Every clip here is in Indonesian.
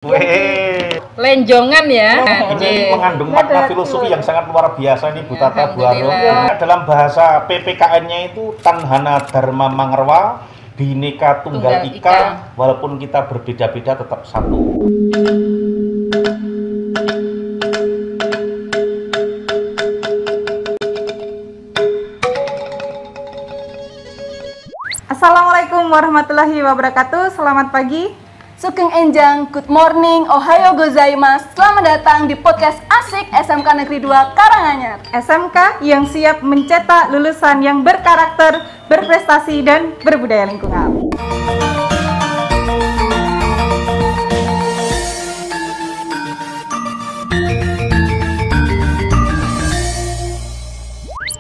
Weh, Lenjongan ya. ini mengandung makna filosofi yang sangat luar biasa nih Bu Tata, Bu Arum. Dalam bahasa PPKN-nya itu Tanhana Dharma Mangarwa, Bhinneka Tunggal Ika, walaupun kita berbeda-beda tetap satu. Assalamualaikum warahmatullahi wabarakatuh. Selamat pagi. Sugeng Enjang, good morning, ohayo gozaimasu. Selamat datang di podcast Asik SMK Negeri 2 Karanganyar. SMK yang siap mencetak lulusan yang berkarakter, berprestasi, dan berbudaya lingkungan.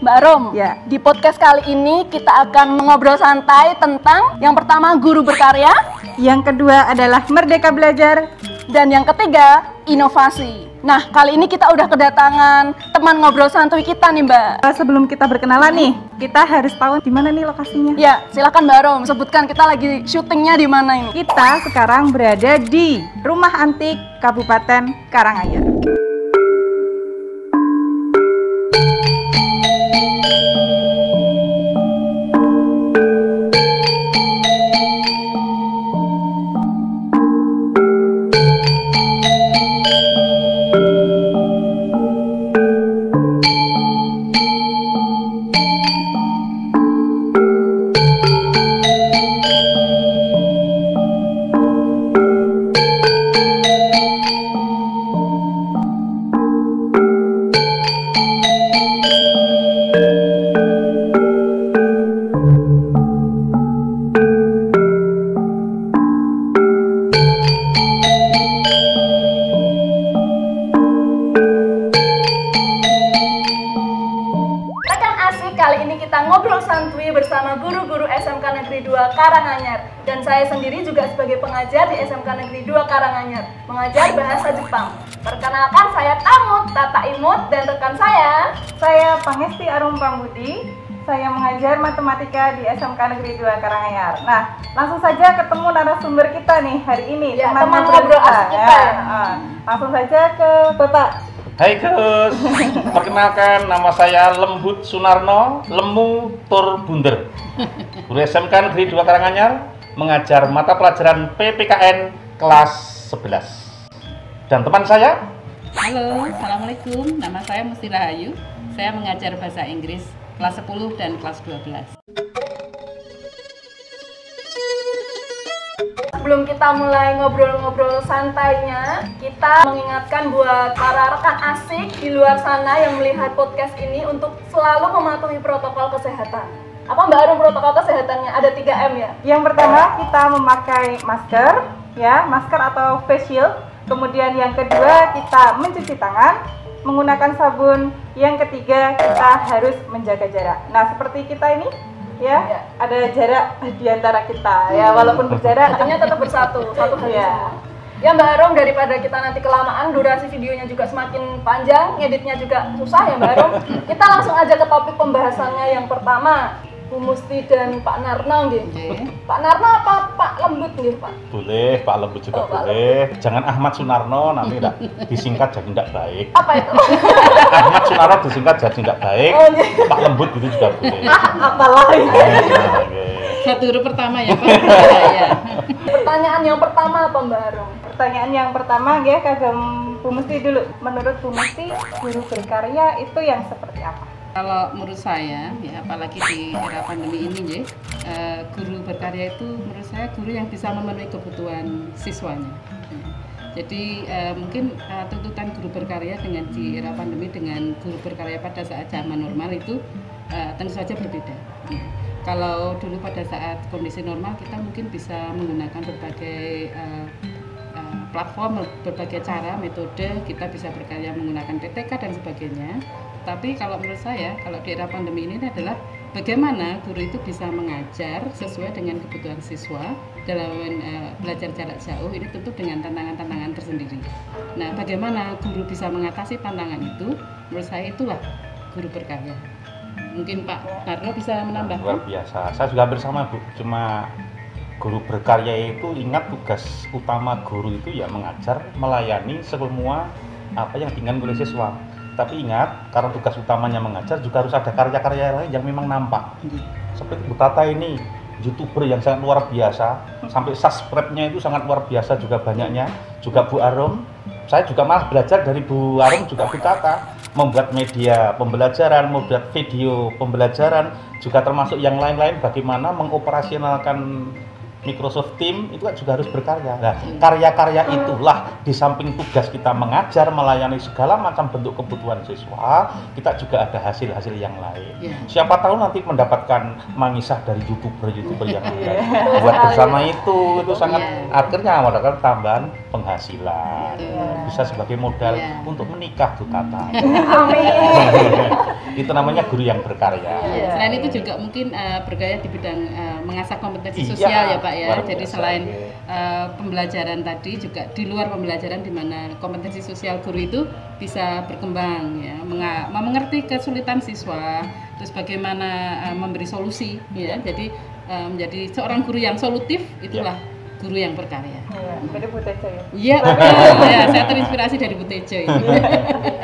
Mbak Rom, Ya. di podcast kali ini kita akan mengobrol santai tentang yang pertama guru berkarya, Yang kedua adalah Merdeka Belajar. dan yang ketiga inovasi. Nah, kali ini kita udah kedatangan teman ngobrol santuy kita nih Mbak. Sebelum kita berkenalan nih, kita harus tahu di mana nih lokasinya. Ya, silakan Mbak Rom, sebutkan kita lagi syutingnya di mana ini. Kita sekarang berada di Rumah Antik Kabupaten Karanganyar. Kali ini kita ngobrol santuy bersama guru-guru SMK Negeri 2 Karanganyar. Dan saya sendiri juga sebagai pengajar di SMK Negeri 2 Karanganyar, mengajar bahasa Jepang. Perkenalkan, saya Tamut Tata Imut dan rekan saya Pangesti Arum Pambudi. Saya mengajar matematika di SMK Negeri 2 Karanganyar. Nah, langsung saja ketemu narasumber kita nih hari ini. Ya, teman ngobrol asik kita. Langsung saja ke Bapak. Hai Gus, perkenalkan nama saya Lembut Sunarno, Lemu Tur Bunder, guru SMK Negeri 2 Karanganyar, mengajar mata pelajaran PPKN kelas 11. Dan teman saya, Halo, Assalamualaikum. Nama saya Musti Rahayu. Saya mengajar bahasa Inggris kelas 10 dan kelas 12. Sebelum kita mulai ngobrol-ngobrol santainya, kita mengingatkan buat para rekan asik di luar sana yang melihat podcast ini untuk selalu mematuhi protokol kesehatan. Apa Mbak Arum protokol kesehatannya? Ada 3M ya? Yang pertama kita memakai masker, ya, masker atau face shield. Kemudian yang kedua kita mencuci tangan menggunakan sabun. Yang ketiga kita harus menjaga jarak. Nah, seperti kita ini, ya, ada jarak di antara kita, ya, walaupun berjarak, Artinya tetap bersatu, satu hari ya. semua. Ya Mbak Arum, daripada kita nanti kelamaan, durasi videonya juga semakin panjang, ngeditnya juga susah ya Mbak Arum. Kita langsung aja ke topik pembahasannya yang pertama. Bu Musti dan Pak Narno gitu. Pak Narno apa Pak Lembut gitu Pak? boleh Pak Lembut juga boleh. Jangan Ahmad Sunarno, nanti enggak disingkat jadi enggak baik. Apa itu? Ahmad Sunarno disingkat jadi enggak baik. Oh, iya. Pak Lembut gitu juga boleh. Apalah ini. Oke. Satu huruf pertama ya Pak? Ya. Pertanyaan yang pertama apa Mbak Arum? Pertanyaan yang pertama, ya, kagam Bu Musti dulu. Menurut Bu Musti, guru berkarya itu yang seperti apa? Kalau menurut saya, ya apalagi di era pandemi ini, guru berkarya itu menurut saya guru yang bisa memenuhi kebutuhan siswanya. Jadi mungkin tuntutan guru berkarya dengan di era pandemi dengan guru berkarya pada saat zaman normal itu tentu saja berbeda. Kalau dulu pada saat kondisi normal kita mungkin bisa menggunakan berbagai platform, berbagai cara, metode, kita bisa berkarya menggunakan PTK dan sebagainya. Tapi kalau menurut saya, kalau di era pandemi ini adalah bagaimana guru itu bisa mengajar sesuai dengan kebutuhan siswa dalam belajar jarak jauh, ini tentu dengan tantangan-tantangan tersendiri. Nah, bagaimana guru bisa mengatasi tantangan itu, menurut saya itulah guru berkarya. Mungkin Pak Narno bisa menambahkan? Luar biasa. Saya juga hampir sama Bu, cuma guru berkarya itu ingat tugas utama guru itu ya mengajar, melayani semua apa yang diinginkan oleh siswa. Tapi ingat, karena tugas utamanya mengajar juga harus ada karya-karya lain yang memang nampak. Seperti Bu Tata ini, YouTuber yang sangat luar biasa, sampai subscribe-nya itu sangat luar biasa juga banyaknya. Juga Bu Arum, saya juga malah belajar dari Bu Arum juga Bu Tata, membuat media pembelajaran, membuat video pembelajaran, juga termasuk yang lain-lain bagaimana mengoperasionalkan Microsoft Teams itu juga harus berkarya. Nah, karya-karya itulah di samping tugas kita mengajar, melayani segala macam bentuk kebutuhan siswa, kita juga ada hasil-hasil yang lain. Siapa tahu nanti mendapatkan mangisah dari YouTuber yang lain. Buat bersama itu sangat akhirnya mendapatkan tambahan penghasilan. Bisa sebagai modal untuk menikah tuh Tata. Amin. Itu namanya guru yang berkarya. Selain itu juga mungkin berkarya di bidang mengasah kompetensi sosial ya Pak ya. Jadi selain pembelajaran tadi juga di luar pembelajaran di mana kompetensi sosial guru itu bisa berkembang ya, mengerti kesulitan siswa, terus bagaimana memberi solusi ya. Jadi menjadi seorang guru yang solutif itulah guru yang berkarya. Iya, dari Bu Tejo ya. Iya, betul. Ya, saya terinspirasi dari Bu Tejo ini.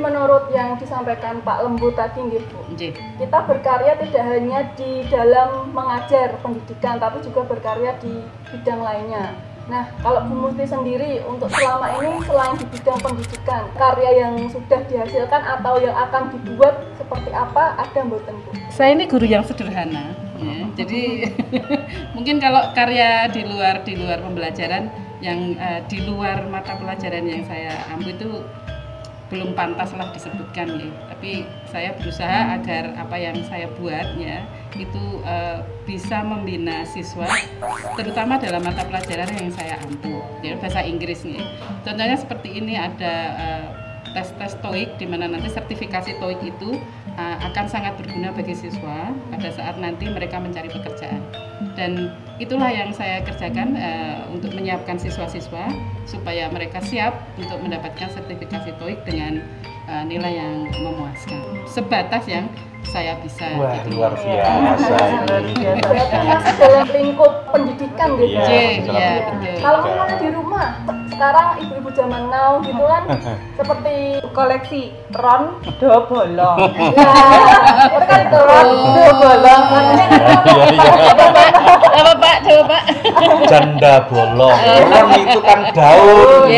Menurut yang disampaikan Pak Lembu tadi nggih Bu, Nggih. kita berkarya tidak hanya di dalam mengajar pendidikan, tapi juga berkarya di bidang lainnya. Nah, kalau Bu Musti sendiri untuk selama ini selain di bidang pendidikan, karya yang sudah dihasilkan atau yang akan dibuat seperti apa, ada mboten Bu? Saya ini guru yang sederhana, ya. Jadi mungkin kalau karya di luar pembelajaran yang di luar mata pelajaran yang saya ambil itu belum pantas lah disebutkan ya. Tapi saya berusaha agar apa yang saya buat ya itu bisa membina siswa, terutama dalam mata pelajaran yang saya ambil, ya bahasa Inggris nih. Contohnya seperti ini ada tes TOEIC di mana nanti sertifikasi TOEIC itu akan sangat berguna bagi siswa pada saat nanti mereka mencari pekerjaan. Dan itulah yang saya kerjakan untuk menyiapkan siswa-siswa supaya mereka siap untuk mendapatkan sertifikasi TOEIC dengan nilai yang memuaskan. Sebatas yang saya bisa. Wah, luar biasa ini. Berarti masih dalam lingkup pendidikan gitu. Iya, betul. Kalau misalnya di rumah, sekarang ibu-ibu zaman now gitu kan, seperti Koleksi ron do bolong. ya, itu kan itu ron do bolong. Apa Pak? Coba Pak. Janda bolong. Bolong itu kan daun.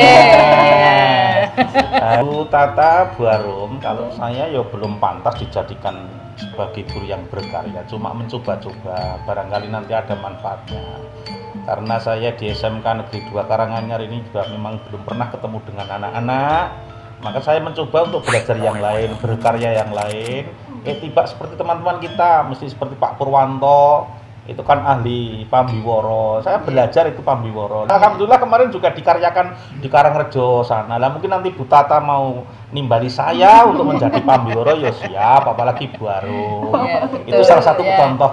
Bu Tata, Bu Arum, kalau saya ya belum pantas dijadikan sebagai guru yang berkarya, cuma mencoba-coba, barangkali nanti ada manfaatnya. Karena saya di SMK Negeri 2 Karanganyar ini juga memang belum pernah ketemu dengan anak-anak, maka saya mencoba untuk belajar yang lain, berkarya yang lain. Tiba seperti teman-teman kita, mesti seperti Pak Purwanto, itu kan ahli Pambiworo. Saya belajar itu Pambiworo. Alhamdulillah kemarin juga dikaryakan di Karangrejo sana. Lah mungkin nanti Bu Tata mau nimbali saya untuk menjadi Pambiworo, ya siap, apalagi Bu Arum. Itu salah satu contoh.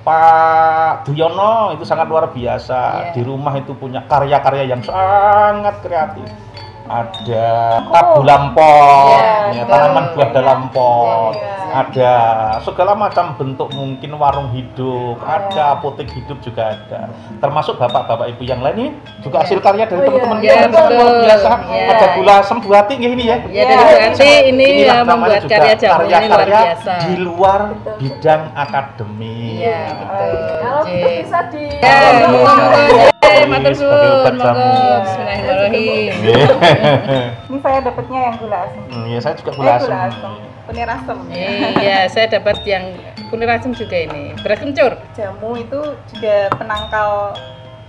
Pak Duyono itu sangat luar biasa. Di rumah itu punya karya-karya yang sangat kreatif. Ada tabu lampot, tanaman buah dalam pot, ada segala macam bentuk, mungkin warung hidup, ada apotek hidup juga ada. Termasuk bapak-bapak ibu yang lain ini juga hasil karya dari teman-teman kita luar biasa. Ada gula sembuati ini ya. Ya, dari berarti ini membuat karya jamu ini luar biasa. Di luar bidang akademik. Iya, betul. Kalau itu bisa di matur suwun, monggo. Bismillahirrahmanirrahim. Ini saya dapatnya yang gula asam. Iya, saya juga gula asam. Kunir asam. Iya, saya dapat yang kunir asam juga ini. Beras kencur. Jamu itu juga penangkal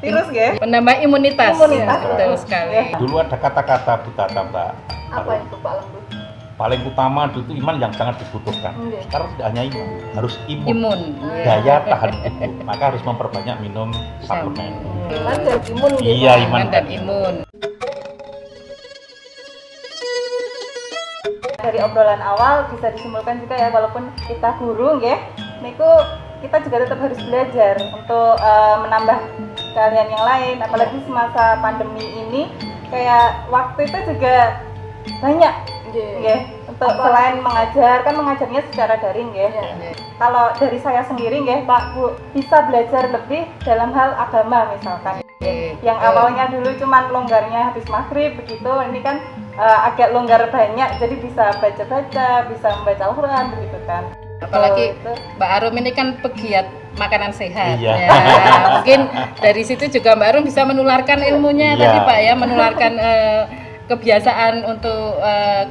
virus ya. Penambah imunitas. Imunitas. Betul sekali. Dulu ada kata-kata Bu Tata, Mbak. apa itu Pak Lembu? Paling utama itu iman yang sangat dibutuhkan. Sekarang tidak hanya iman, harus imun. Imun. Daya tahan tubuh. Maka harus memperbanyak minum suplemen. Iman dan imun gitu. Iya, iman dan imun. Dari obrolan awal bisa disimpulkan juga ya, walaupun kita guru ya, niku kita juga tetap harus belajar untuk menambah keahlian yang lain, apalagi semasa pandemi ini kayak waktu itu juga banyak ya untuk selain mengajar, kan mengajarnya secara daring ya. Kalau dari saya sendiri ya Pak Bu, bisa belajar lebih dalam hal agama misalkan. Yang awalnya dulu cuman longgarnya habis maghrib begitu, ini kan agak longgar banyak, jadi bisa baca-baca, bisa membaca Al-Quran begitu kan. Apalagi Mbak Arum ini kan pegiat makanan sehat. Iya. Ya, mungkin dari situ juga Mbak Arum bisa menularkan ilmunya tadi Pak ya, menularkan kebiasaan untuk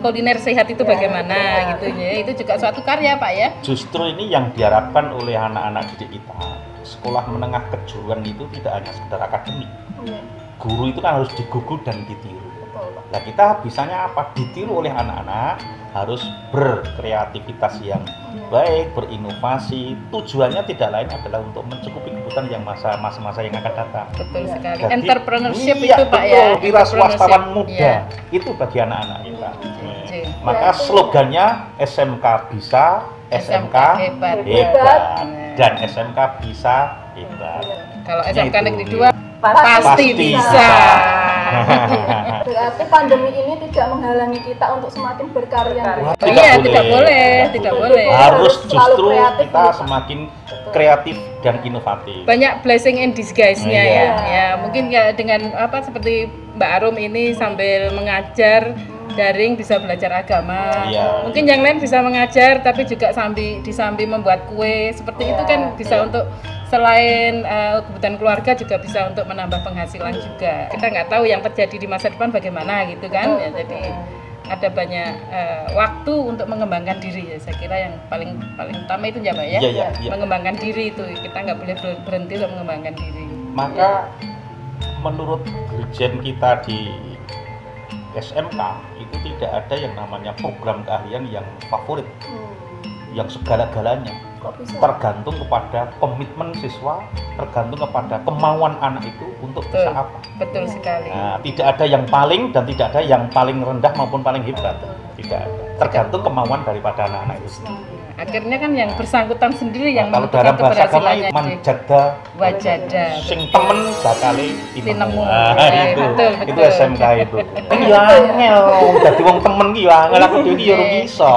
kuliner sehat itu bagaimana gitu ya. Itu juga suatu karya Pak ya. Justru ini yang diharapkan oleh anak-anak didik kita. Sekolah menengah kejuruan itu tidak hanya sekedar akademik. Guru itu kan harus digugu dan ditiru. Nah kita bisanya apa? Ditiru oleh anak-anak, harus berkreativitas yang baik, berinovasi. Tujuannya tidak lain adalah untuk mencukupi kebutuhan yang masa-masa yang akan datang. Betul sekali. Jadi, Entrepreneurship iya, itu Pak betul, ya. wira swastawan muda Iya. itu bagi anak-anak kita. Oke. Maka slogannya SMK bisa, SMK hebat. hebat, dan SMK bisa hebat. Kalau Ya, SMK itu, Negeri 2 iya. pasti Pasti bisa. bisa. Berarti pandemi ini tidak menghalangi kita untuk semakin berkarya. Wah, Iya, tidak boleh, tidak boleh. Harus Selalu justru kreatif kita gitu. semakin kreatif dan inovatif. Banyak blessing in disguise-nya Iya. ya. Ya, mungkin ya dengan apa seperti Mbak Arum ini sambil mengajar daring bisa belajar agama. Iya. Mungkin yang lain bisa mengajar tapi juga disambi membuat kue. Seperti itu kan bisa untuk selain kebutuhan keluarga juga bisa untuk menambah penghasilan juga. Kita nggak tahu yang terjadi di masa depan bagaimana gitu kan. Ya, jadi ada banyak waktu untuk mengembangkan diri ya. Saya kira yang paling utama itu ya Mbak ya. Iya. Mengembangkan diri itu kita nggak boleh berhenti untuk mengembangkan diri. Maka menurut dirjen kita di SMK itu tidak ada yang namanya program keahlian yang favorit, yang segala-galanya. Kok bisa? Tergantung kepada komitmen siswa, tergantung kepada kemauan anak itu untuk bisa Betul. apa. Betul sekali. Nah, tidak ada yang paling dan tidak ada yang paling rendah maupun paling hebat. Tidak ada. Tergantung kemauan daripada anak-anak itu. Akhirnya kan yang bersangkutan sendiri yang Kalau dalam menentukan bahasa agama keberhasilannya. manjada Wajada. sing temen bakale Tinemu. tinemu. Ya, Itu betul, itu betul. SMK itu. Ini ya angel, dadi wong temen ki ya angel aku dhewe iki ya ora iso.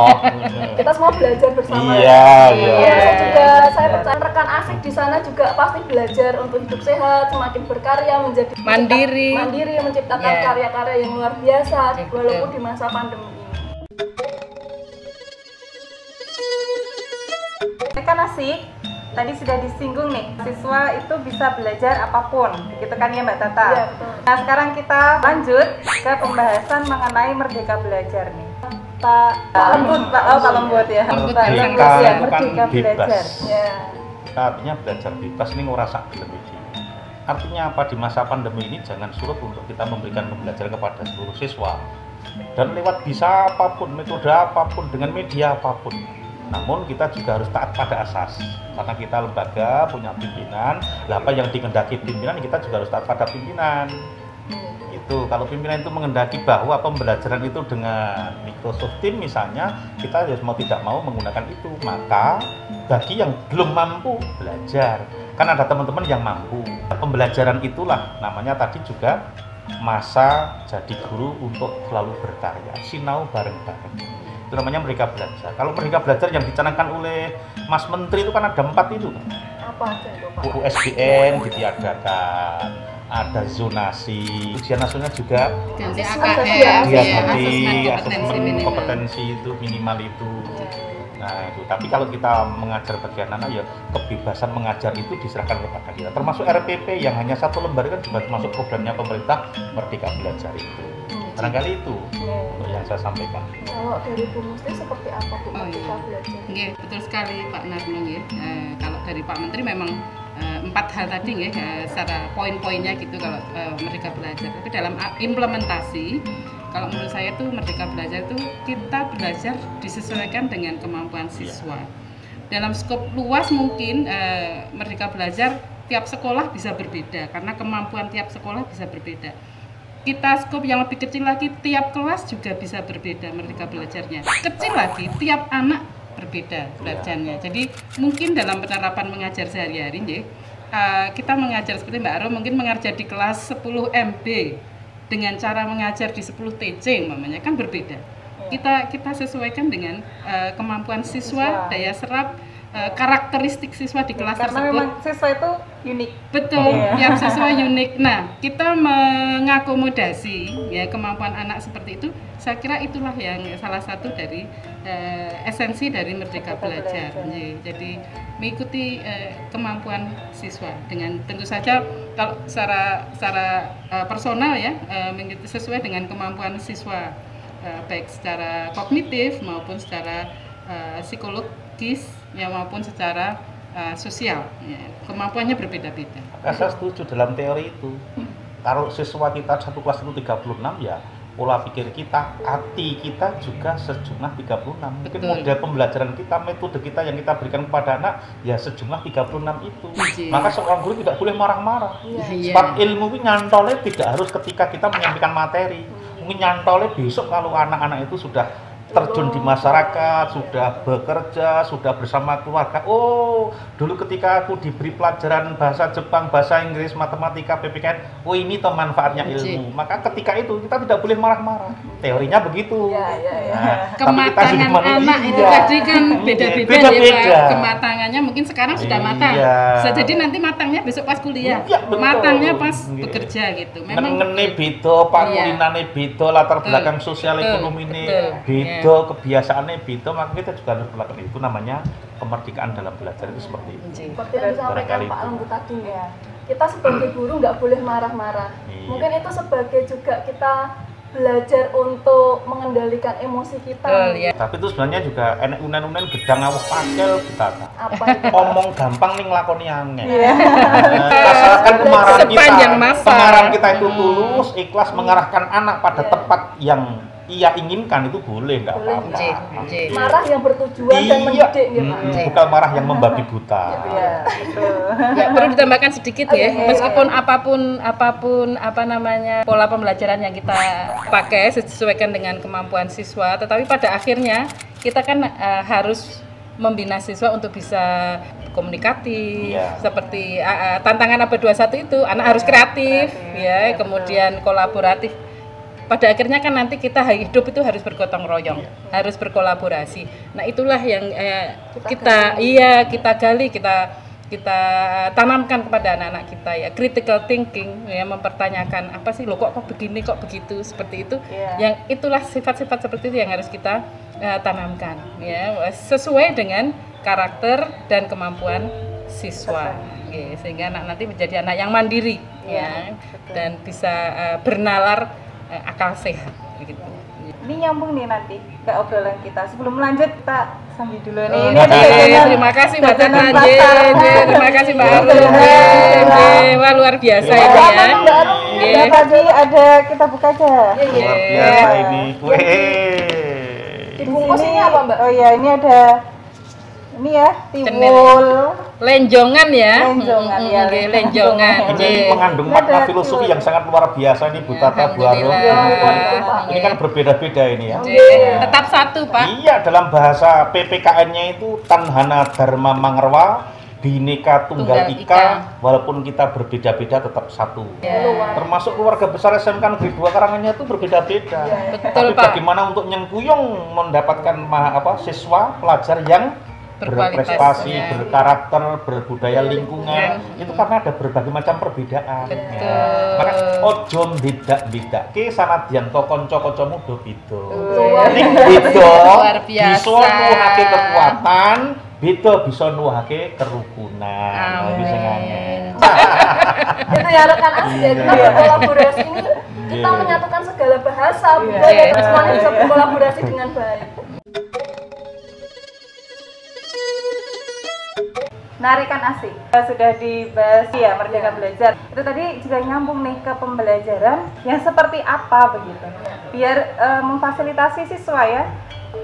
Kita semua belajar bersama. Iya, Iya, iya. saya percaya rekan asik di sana juga pasti belajar untuk hidup sehat, semakin berkarya, menjadi Mandiri. menciptakan Iya. karya-karya yang luar biasa Betul. walaupun di masa pandemi ini. Kan asik, tadi sudah disinggung nih, siswa itu bisa belajar apapun, begitu kan ya Mbak Tata? Iya, betul. Nah sekarang kita lanjut ke pembahasan mengenai Merdeka Belajar nih. Pak Lembut, Pak Lembut ya. Lembut Pak yang Lembut Merdeka ya, itu kan Merdeka bebas. Belajar. Ya. Artinya belajar bebas ini ora sak gelem iki. Artinya apa, di masa pandemi ini jangan surut untuk kita memberikan pembelajaran kepada seluruh siswa. Dan lewat bisa apapun, metode apapun, dengan media apapun. Namun kita juga harus taat pada asas. Karena kita lembaga punya pimpinan, lah apa yang dikehendaki pimpinan kita juga harus taat pada pimpinan. Itu kalau pimpinan itu mengendaki bahwa pembelajaran itu dengan Microsoft Teams misalnya, kita harus mau tidak mau menggunakan itu. Maka bagi yang belum mampu belajar, kan ada teman-teman yang mampu. Pembelajaran itulah namanya tadi juga masa jadi guru untuk selalu berkarya, sinau bareng-bareng. Itu namanya Merdeka Belajar. Kalau Merdeka Belajar yang dicanangkan oleh Mas Menteri itu kan ada 4 itu. Apa aja itu, Pak? USBN ditiadakan, ada zonasi, ujian nasional juga Ganti Asesmen AKM, dia ya, nanti asesmen kompetensi asesmen minimal. kompetensi itu minimal itu. Nah itu, tapi kalau kita mengajar bagi anak-anak ya kebebasan mengajar itu diserahkan kepada kita. Termasuk RPP yang hanya 1 lembar kan juga termasuk programnya pemerintah Merdeka Belajar itu. Barangkali itu untuk yang saya sampaikan. Kalau dari Bu Musti seperti apa Bu Oh, Merdeka iya. Belajar? Nggih, betul sekali Pak Narno nggih. Kalau dari Pak Menteri memang 4 hal tadi nggih, secara poin-poinnya gitu kalau Merdeka Belajar. Tapi dalam implementasi, kalau menurut saya tuh Merdeka Belajar itu kita belajar disesuaikan dengan kemampuan siswa. Dalam skop luas mungkin Merdeka Belajar tiap sekolah bisa berbeda karena kemampuan tiap sekolah bisa berbeda. Kita skop yang lebih kecil lagi, tiap kelas juga bisa berbeda Merdeka Belajarnya. Kecil lagi, tiap anak berbeda belajarnya. Jadi mungkin dalam penerapan mengajar sehari-hari, kita mengajar seperti Mbak Arum mungkin mengajar di kelas 10 MB dengan cara mengajar di 10 TC umpamanya kan berbeda. Kita sesuaikan dengan kemampuan siswa, daya serap, karakteristik siswa di kelas Karena tersebut. memang siswa itu unik. Betul, tiap siswa unik. Nah, kita mengakomodasi ya kemampuan anak seperti itu. Saya kira itulah yang salah satu dari esensi dari Merdeka Belajar. Jadi mengikuti kemampuan siswa dengan tentu saja kalau secara personal ya sesuai dengan kemampuan siswa baik secara kognitif maupun secara psikologis ya maupun secara sosial ya, kemampuannya berbeda-beda. Saya setuju dalam teori itu. Kalau siswa kita satu kelas itu 36 ya pola pikir kita, hati kita juga sejumlah 36. Mungkin Betul. model pembelajaran kita, metode kita yang kita berikan kepada anak ya sejumlah 36 itu. Iya. Maka seorang guru tidak boleh marah-marah. Iya. Sebab ilmu ini nyantolnya tidak harus ketika kita menyampaikan materi. Mungkin nyantolnya besok kalau anak-anak itu sudah terjun di masyarakat, sudah bekerja, sudah bersama keluarga. Oh, dulu ketika aku diberi pelajaran bahasa Jepang, bahasa Inggris, matematika, PPKN, oh ini toh manfaatnya ilmu. Maka ketika itu kita tidak boleh marah-marah. Teorinya begitu. Iya. Nah, tapi kita Kematangan jadi manusia. anak itu tadi kan beda-beda ya Beda-beda. Pak. Kematangannya mungkin sekarang sudah matang. Iya. Bisa jadi nanti matangnya besok pas kuliah. Iya, betul. Matangnya pas Iya. bekerja gitu. Memang Ngene beda, pangulinane beda, latar Betul. belakang sosial Betul. ekonomi ini Betul. beda, kebiasaannya beda, maka kita juga harus melakukan itu. Namanya kemerdekaan dalam belajar itu seperti itu. Seperti yang disampaikan Barangkali Pak itu. Lembut tadi ya. Kita sebagai guru nggak boleh marah-marah. Iya. Mungkin itu sebagai juga kita belajar untuk mengendalikan emosi kita. Betul, ya. Tapi itu sebenarnya juga enek unen-unen gedang awak pakel kita. Apa itu? Ngomong gampang nih nglakoni angel. Iya. Asalkan kemarahan kita, Sepanjang masa. kemarahan kita itu tulus, ikhlas mengarahkan anak pada tempat yang ia inginkan itu boleh, nggak apa-apa. Marah yang bertujuan dan Iya, mendidik gitu. bukan marah yang membabi buta. Iya, betul. Ya, perlu ditambahkan sedikit ya, Oke. meskipun apapun apa namanya pola pembelajaran yang kita pakai sesuaikan dengan kemampuan siswa, tetapi pada akhirnya kita kan harus membina siswa untuk bisa komunikatif, Iya. seperti tantangan abad 21 itu anak harus kreatif, ya, kemudian kolaboratif. Pada akhirnya kan nanti kita hidup itu harus bergotong royong, harus berkolaborasi. Nah itulah yang kita gali, kita tanamkan kepada anak-anak kita ya, critical thinking ya, mempertanyakan apa sih lo kok begini kok begitu seperti itu. Iya. Yang itulah sifat-sifat seperti itu yang harus kita tanamkan ya, sesuai dengan karakter dan kemampuan siswa. Oke, sehingga anak nanti menjadi anak yang mandiri ya, dan bisa bernalar akal sehat gitu. Ini nyambung nih nanti ke obrolan kita. Sebelum lanjut kita sambil dulu nih. Oh, Ini ada jajanan- terima kasih Mbak jajanan Tata, pasar. terima kasih Mbak Ini Arul. jajanan. Wah luar biasa Iya. ini ya. Nah, Nggih. tadi ada kita buka aja. Luar Iya. biasa ini. Weh. Dibungkus ini apa Mbak? Oh iya, ini ada ini ya, tiwul. Lenjongan ya. Lenjongan, ya, Nggih, lenjongan. Ini Nggih. mengandung Ini makna ada filosofi tiwul. yang sangat luar biasa ini Bu Tata, Bu Arum. Alhamdulillah. Ini kan berbeda-beda ini ya. Nggih. Tetap satu Pak. Iya, dalam bahasa PPKN-nya itu Tanhana Dharma Mangarwa, Bhinneka Tunggal Tunggal Ika, Ika. walaupun kita berbeda-beda tetap satu. Ya. Termasuk keluarga besar SMK Negeri 2 Karanganyar itu berbeda-beda. Betul Tapi Pak. bagaimana untuk nyengkuyung mendapatkan pelajar yang Berkualitas, berprestasi, ya. berkarakter, berbudaya lingkungan, itu karena ada berbagai macam perbedaan. Betul. Ya. Maka ojo bidak-bidake sanadyan to kanca-kancamu do beda. Ning beda Luar biasa. bisa nuwuhake kekuatan, beda bisa nuwuhake kerukunan. Nah, Amin. bisa ngene. Itu ya rekan asli ya, kita berkolaborasi ini kita menyatukan segala bahasa, budaya dan semuanya bisa berkolaborasi dengan baik. Narikan asik. Sudah dibahas ya Merdeka Belajar. Itu tadi juga nyambung nih ke pembelajaran yang seperti apa begitu. Biar memfasilitasi siswa ya.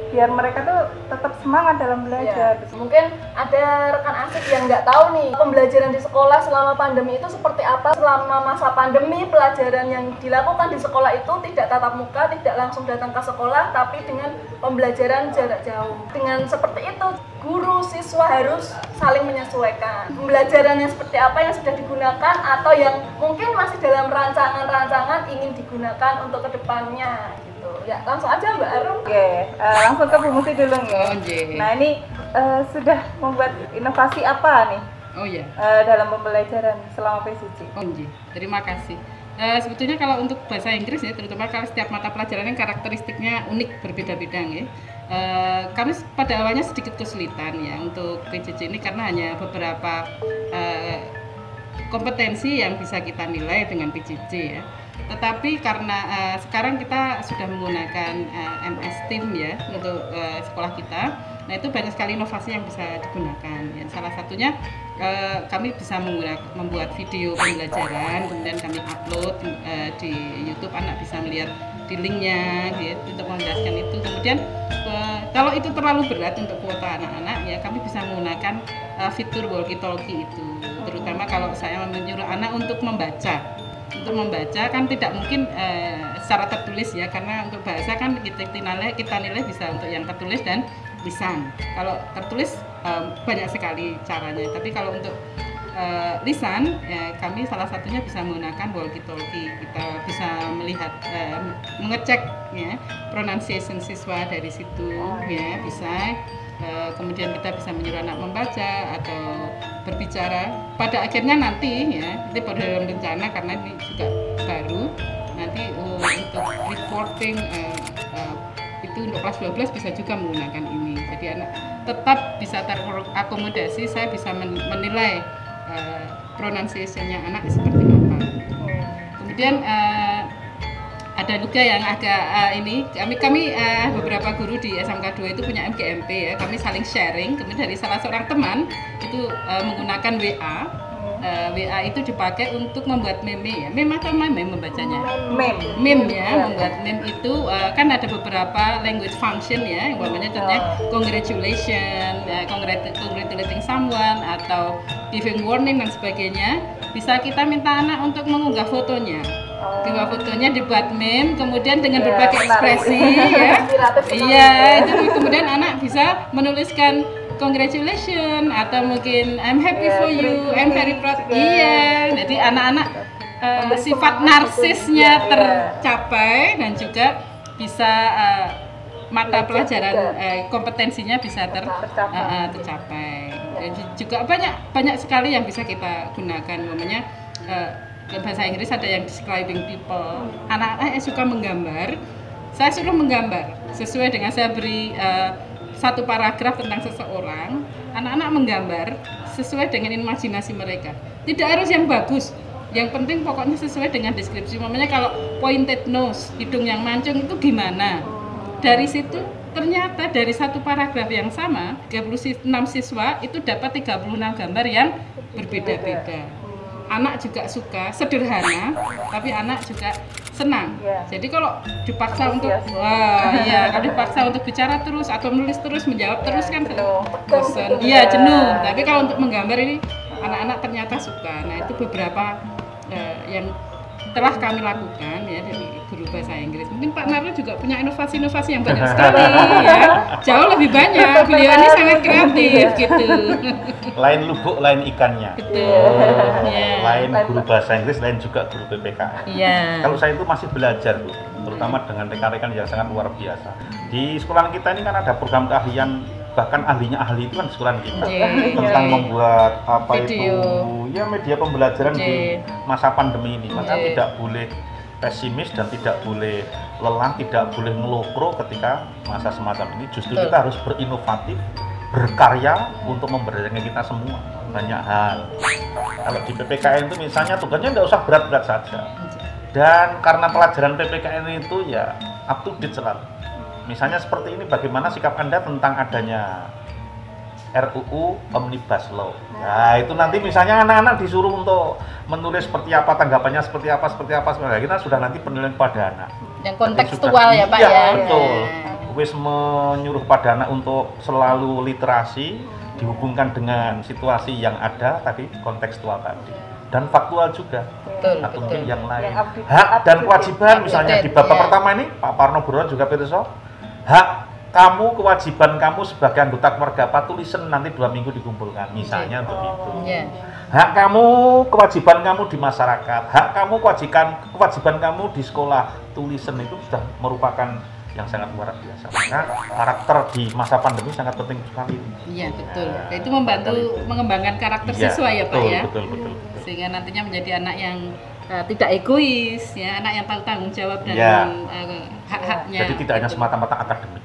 Biar mereka tuh tetap semangat dalam belajar. Mungkin ada rekan asik yang nggak tahu nih pembelajaran di sekolah selama pandemi itu seperti apa. Selama masa pandemi pelajaran yang dilakukan di sekolah itu tidak tatap muka, tidak langsung datang ke sekolah, tapi dengan pembelajaran jarak jauh. Dengan seperti itu guru siswa harus saling menyesuaikan. Pembelajaran yang seperti apa yang sudah digunakan atau yang mungkin masih dalam rancangan-rancangan ingin digunakan untuk kedepannya. Gitu. gitu. Ya langsung aja Mbak Arum. Oke, langsung ke Bu Musti dulu nih. Oh, nggih. Nah ini sudah membuat inovasi apa nih Oh ya. dalam pembelajaran selama PJJ? Oh, nggih. Terima kasih. Sebetulnya kalau untuk bahasa Inggris ya, terutama kalau setiap mata pelajaran yang karakteristiknya unik berbeda-beda ya. Kami pada awalnya sedikit kesulitan ya untuk PJJ ini karena hanya beberapa kompetensi yang bisa kita nilai dengan PJJ ya. Tetapi karena sekarang kita sudah menggunakan MS Team ya untuk sekolah kita, nah itu banyak sekali inovasi yang bisa digunakan. Ya, salah satunya kami bisa membuat video pembelajaran, kemudian kami upload di YouTube, anak bisa melihat di linknya gitu, untuk menjelaskan itu. Kemudian kalau itu terlalu berat untuk kuota anak-anak ya kami bisa menggunakan fitur walkie-talkie itu, terutama kalau saya menyuruh anak untuk membaca. Untuk membaca kan tidak mungkin secara tertulis ya, karena untuk bahasa kan kita nilai bisa untuk yang tertulis dan lisan. Kalau tertulis banyak sekali caranya, tapi kalau untuk lisan ya, kami salah satunya bisa menggunakan walkie-talkie. Kita bisa melihat mengecek ya pronunciation siswa dari situ ya bisa. Kemudian kita bisa menyuruh anak membaca atau berbicara. Pada akhirnya nanti ya, itu pada dalam rencana karena ini juga baru, nanti untuk reporting itu untuk kelas 12 bisa juga menggunakan ini. Jadi anak tetap bisa terakomodasi, saya bisa menilai pronunciation-nya anak seperti apa. Kemudian ada juga yang agak ini kami beberapa guru di SMK 2 itu punya MGMP ya, kami saling sharing. Kemudian dari salah seorang teman itu menggunakan WA. WA itu dipakai untuk membuat meme ya, meme atau meme membacanya? Meme ya, membuat meme itu kan ada beberapa language function ya, yang umpamanya contohnya congratulation, congratulating someone atau giving warning dan sebagainya. Bisa kita minta anak untuk mengunggah fotonya. Dibuat meme, kemudian dengan berbagai ekspresi ya. Iya, itu kemudian anak bisa menuliskan congratulations atau mungkin I'm happy for you, I'm very proud. Iya, jadi anak-anak sifat narsisnya tercapai dan juga bisa mata pelajaran kompetensinya bisa tercapai. Dan juga banyak sekali yang bisa kita gunakan, namanya bahasa Inggris ada yang describing people. Anak-anak yang suka menggambar, saya suruh menggambar sesuai dengan saya beri satu paragraf tentang seseorang, anak-anak menggambar sesuai dengan imajinasi mereka. Tidak harus yang bagus, yang penting pokoknya sesuai dengan deskripsi. Namanya kalau pointed nose, hidung yang mancung itu gimana? Dari situ ternyata dari satu paragraf yang sama, 36 siswa itu dapat 36 gambar yang berbeda-beda. Anak juga suka, sederhana, tapi anak juga senang. Jadi kalau dipaksa untuk kalau dipaksa untuk bicara terus atau menulis terus, menjawab terus kan bosan. Iya, jenuh. Tapi kalau untuk menggambar ini anak-anak ternyata suka. Nah, itu beberapa yang telah kami lakukan ya dari guru bahasa Inggris. Mungkin Pak Narno juga punya inovasi-inovasi yang banyak sekali ya. Jauh lebih banyak. Beliau ini sangat kreatif gitu. Lain lubuk, lain ikannya. Betul. Lain guru bahasa Inggris, lain juga guru PPKN. Kalau saya itu masih belajar, Bu, terutama dengan rekan-rekan yang sangat luar biasa. Di sekolah kita ini kan ada program keahlian, bahkan ahlinya ahli itu kan di sekolah kita tentang membuat video. Ya media pembelajaran di masa pandemi ini. Maka tidak boleh pesimis dan tidak boleh lelah, tidak boleh ngelokro ketika masa semacam ini. Justru kita harus berinovatif, berkarya untuk memberdayakan kita semua. Banyak hal. Kalau di PPKN itu misalnya tugasnya nggak usah berat-berat saja. Dan karena pelajaran PPKN itu ya up to date selalu. Misalnya seperti ini, bagaimana sikap Anda tentang adanya RUU Omnibus Law. Nah, itu nanti misalnya anak-anak disuruh untuk menulis seperti apa, tanggapannya seperti apa. Kita sudah nanti penilaian pada anak. Yang kontekstual ya Pak ya. Betul. Wis menyuruh pada anak untuk selalu literasi, dihubungkan dengan situasi yang ada tadi, kontekstual tadi. Dan faktual juga. Atau mungkin yang lain. Hak dan kewajiban misalnya di babak pertama ini, Pak Parno Bro juga Pirso, hak kamu kewajiban kamu sebagai anggota keluarga apa tulisan nanti 2 minggu dikumpulkan misalnya begitu. Iya. Hak kamu, kewajiban kamu di masyarakat, hak kamu, kewajiban kamu di sekolah, tulisan itu sudah merupakan yang sangat luar biasa. Maka karakter di masa pandemi sangat penting sekali. Iya betul. Itu membantu mengembangkan karakter siswa ya Pak ya. Betul. Sehingga nantinya menjadi anak yang tidak egois, ya, anak yang tahu tanggung jawab dan hak-haknya. Jadi tidak hanya semata-mata akademik.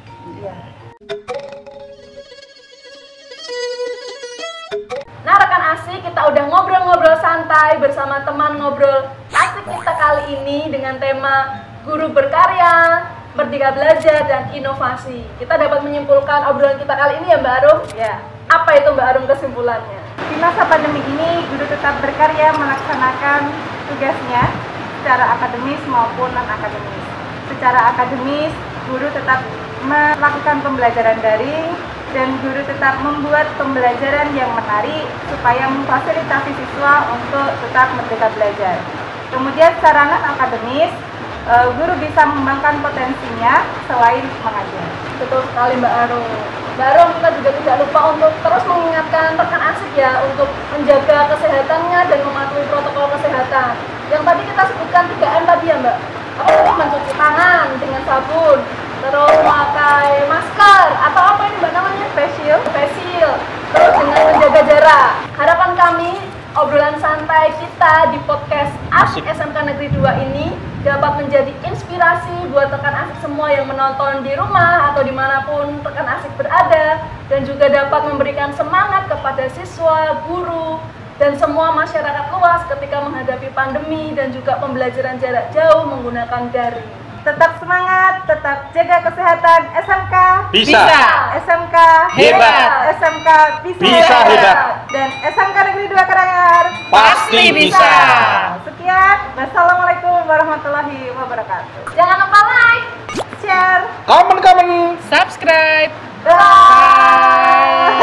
Nah rekan asik, kita udah ngobrol-ngobrol santai bersama teman ngobrol asik kita kali ini dengan tema guru berkarya, merdeka belajar, dan inovasi. Kita dapat menyimpulkan obrolan kita kali ini ya Mbak Arum? Ya. Apa itu Mbak Arum kesimpulannya? Di masa pandemi ini, guru tetap berkarya melaksanakan tugasnya secara akademis maupun non-akademis. Secara akademis, guru tetap melakukan pembelajaran daring dan guru tetap membuat pembelajaran yang menarik supaya memfasilitasi siswa untuk tetap merdeka belajar. Kemudian secara non-akademis, guru bisa mengembangkan potensinya selain mengajar. Betul sekali Mbak Arum. Mbak Arum, kita juga tidak lupa untuk terus mengingatkan rekan asik ya untuk menjaga kesehatannya dan mematuhi protokol kesehatan. Yang tadi kita sebutkan 3M tadi ya Mbak. Apa tadi? Mencuci tangan dengan sabun, terus memakai masker atau apa ini Mbak namanya? Face shield, terus dengan menjaga jarak. Harapan kami obrolan santai kita di podcast Asik SMK Negeri 2 ini dapat menjadi inspirasi buat rekan asik semua yang menonton di rumah atau dimanapun rekan asik berada, dan juga dapat memberikan semangat kepada siswa, guru, dan semua masyarakat luas ketika menghadapi pandemi dan juga pembelajaran jarak jauh menggunakan daring. Tetap semangat, tetap jaga kesehatan. SMK Bisa. SMK Hebat. SMK Bisa hebat. Dan SMK Negeri 2 Karanganyar Pasti bisa. Sekian, wassalamualaikum warahmatullahi wabarakatuh. Jangan lupa like, Share, Komen. Subscribe. bye.